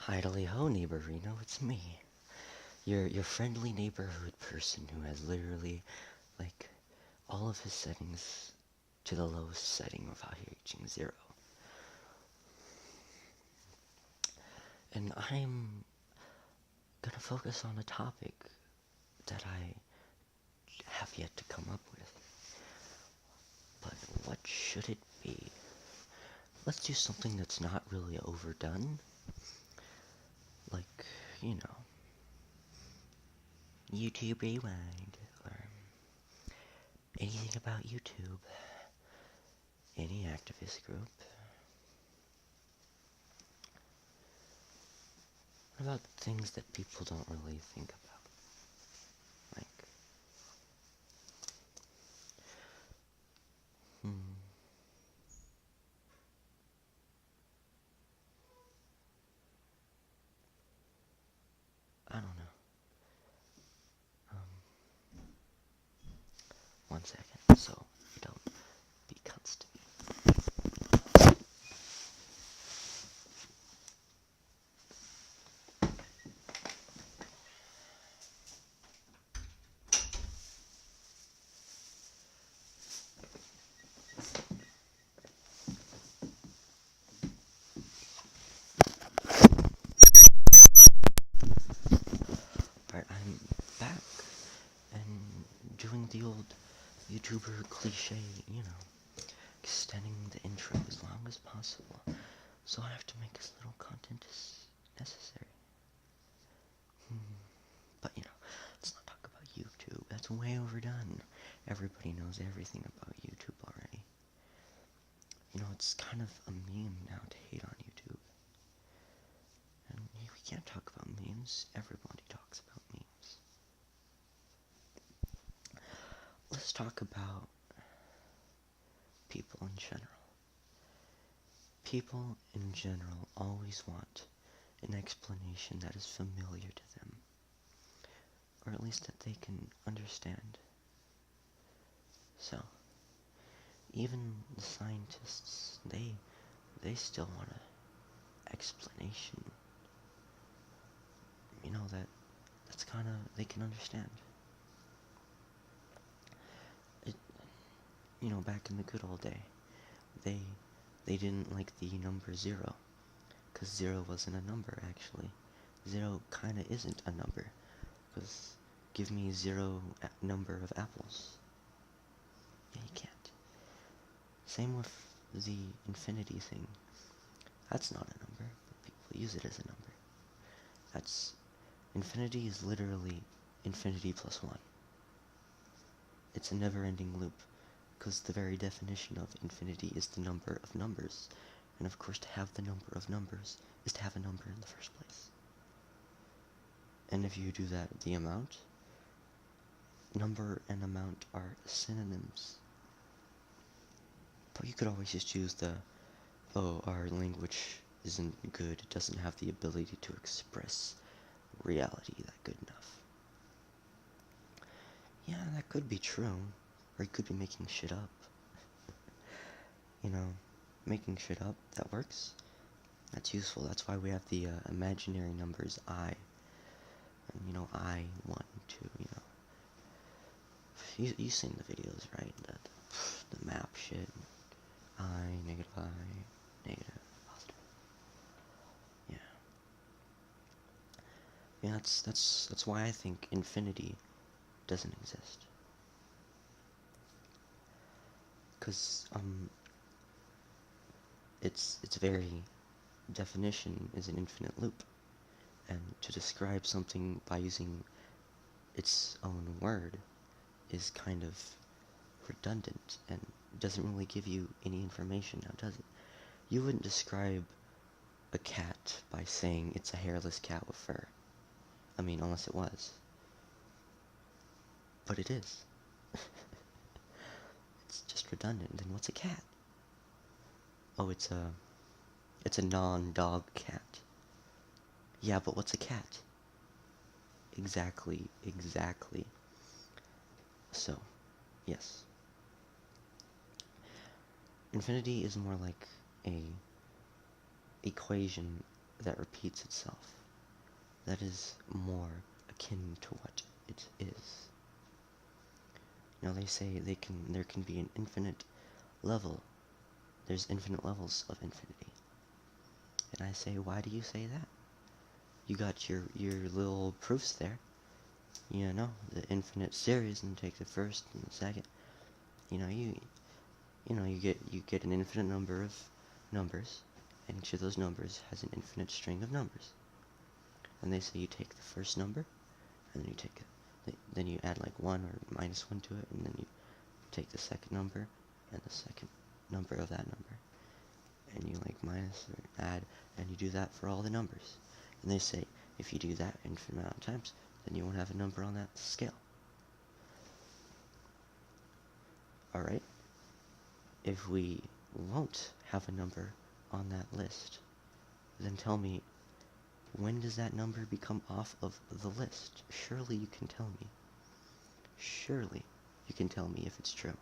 Hidely ho, neighborino, it's me. Your friendly neighborhood person who has literally, like, all of his settings to the lowest setting without reaching zero. And I'm gonna focus on a topic that I have yet to come up with. But what should it be? Let's do something that's not really overdone. Like, you know, YouTube Rewind, or anything about YouTube, any activist group. What about things that people don't really think about? Like, hmm, I don't know. Um, one second, so you don't be cuts to me. Alright, I'm back and doing the old YouTuber cliche, extending the intro as long as possible. So I have to make as little content as necessary. But let's not talk about YouTube. That's way overdone. Everybody knows everything about YouTube already. It's kind of a meme now to hate on YouTube. And we can't talk about memes. Everybody talks about memes. Let's talk about people in general. People in general always want an explanation that is familiar to them, or at least that they can understand. So, even the scientists, they still want an explanation. That's kind of, they can understand. It, back in the good old day, they they didn't like the number zero, because zero wasn't a number, actually. Zero kind of isn't a number, because give me zero number of apples. Yeah, you can't. Same with the infinity thing. That's not a number, but people use it as a number. That's Infinity is literally infinity plus 1. It's a never-ending loop, because the very definition of infinity is the number of numbers, and of course to have the number of numbers is to have a number in the first place. And if you do that, the amount, number and amount are synonyms. But you could always just use our language isn't good, it doesn't have the ability to express reality that good enough. Yeah, that could be true. Or you could be making shit up. Making shit up, that works. That's useful. That's why we have the imaginary numbers I. And, I, 1, 2, You've seen the videos, right? The map shit. I, negative I, negative, positive. Yeah. Yeah, that's why I think infinity doesn't exist. Because, its very definition is an infinite loop. And to describe something by using its own word is kind of redundant and doesn't really give you any information now, does it? You wouldn't describe a cat by saying it's a hairless cat with fur. I mean, unless it was. But it is. It's just redundant. Then what's a cat? Oh, it's a non-dog cat. Yeah, but what's a cat? Exactly. So, yes. Infinity is more like a equation that repeats itself, that is more akin to what it is. They say there can be an infinite level. There's infinite levels of infinity. And I say, why do you say that? You got your little proofs there. The infinite series, and take the first and the second. You get an infinite number of numbers, and each of those numbers has an infinite string of numbers. And they say you take the first number, and then you add like 1 or minus 1 to it, and then you take the second number and the second number of that number, and you like minus or add, and you do that for all the numbers. And they say if you do that infinite amount of times, then you won't have a number on that scale. Alright? If we won't have a number on that list, then tell me, when does that number become off of the list? Surely you can tell me. Surely you can tell me if it's true.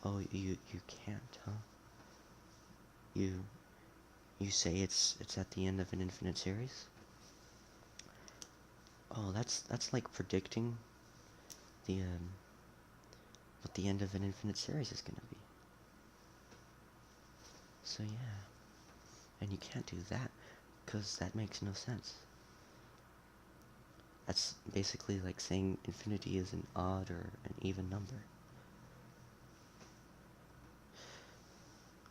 Oh, you can't, huh? You say it's at the end of an infinite series? Oh, that's like predicting the what the end of an infinite series is gonna be. So yeah. And you can't do that, because that makes no sense. That's basically like saying infinity is an odd or an even number.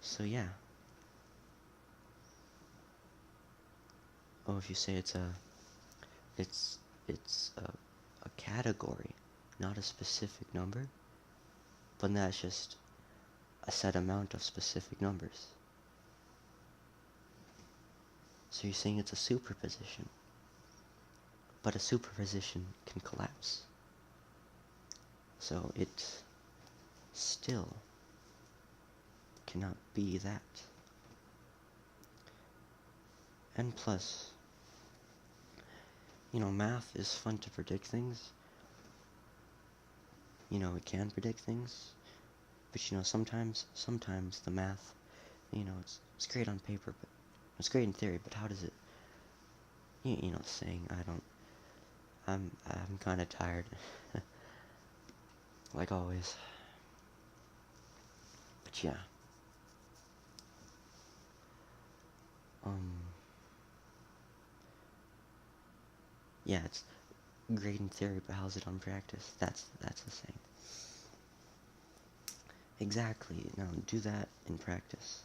So yeah. Oh, if you say it's a category, not a specific number, but that's just a set amount of specific numbers. So you're saying it's a superposition, but a superposition can collapse. So it still cannot be that. And plus, math is fun to predict things. It can predict things, but sometimes the math, it's great on paper, but it's great in theory, but how does it, saying I'm kind of tired, like always. But yeah. Yeah, it's great in theory, but how's it on practice? That's the same. Exactly. Now do that in practice.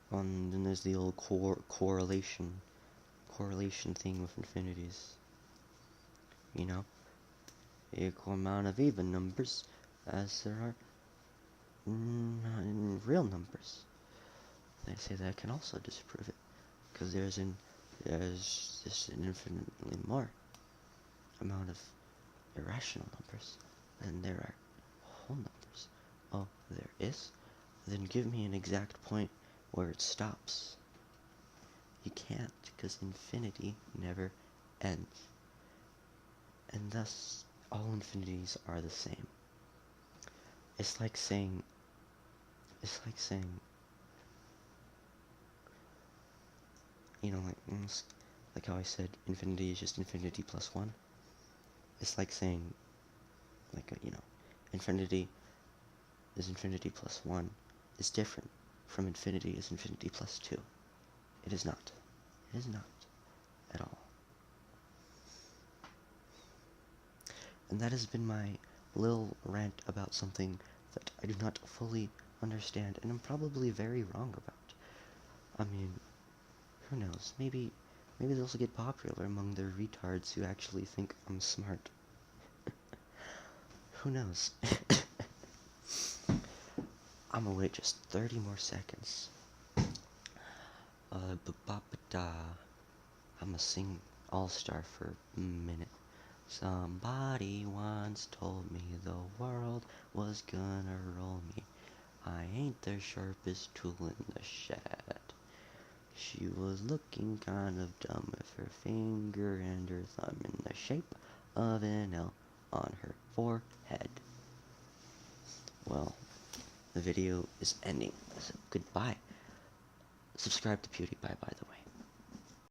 Then there's the old correlation thing with infinities. Equal amount of even numbers as there are real numbers. They say that can also disprove it, because there's just an infinitely more amount of irrational numbers than there are whole numbers. Oh, there is? Then give me an exact point where it stops. You can't, because infinity never ends. And thus, all infinities are the same. It's like saying, like how I said, infinity is just infinity plus 1. It's like saying, infinity is infinity plus 1 is different from infinity is infinity plus 2. It is not. It is not at all. And that has been my little rant about something that I do not fully understand, and I'm probably very wrong about. I mean, who knows? Maybe this will get popular among the retards who actually think I'm smart. Who knows? I'm gonna wait just 30 more seconds. I'm gonna sing All-Star for a minute. Somebody once told me the world was gonna roll me. I ain't the sharpest tool in the shed. She was looking kind of dumb with her finger and her thumb in the shape of an L on her forehead. well, the video is ending. So goodbye. Subscribe to PewDiePie, by the way.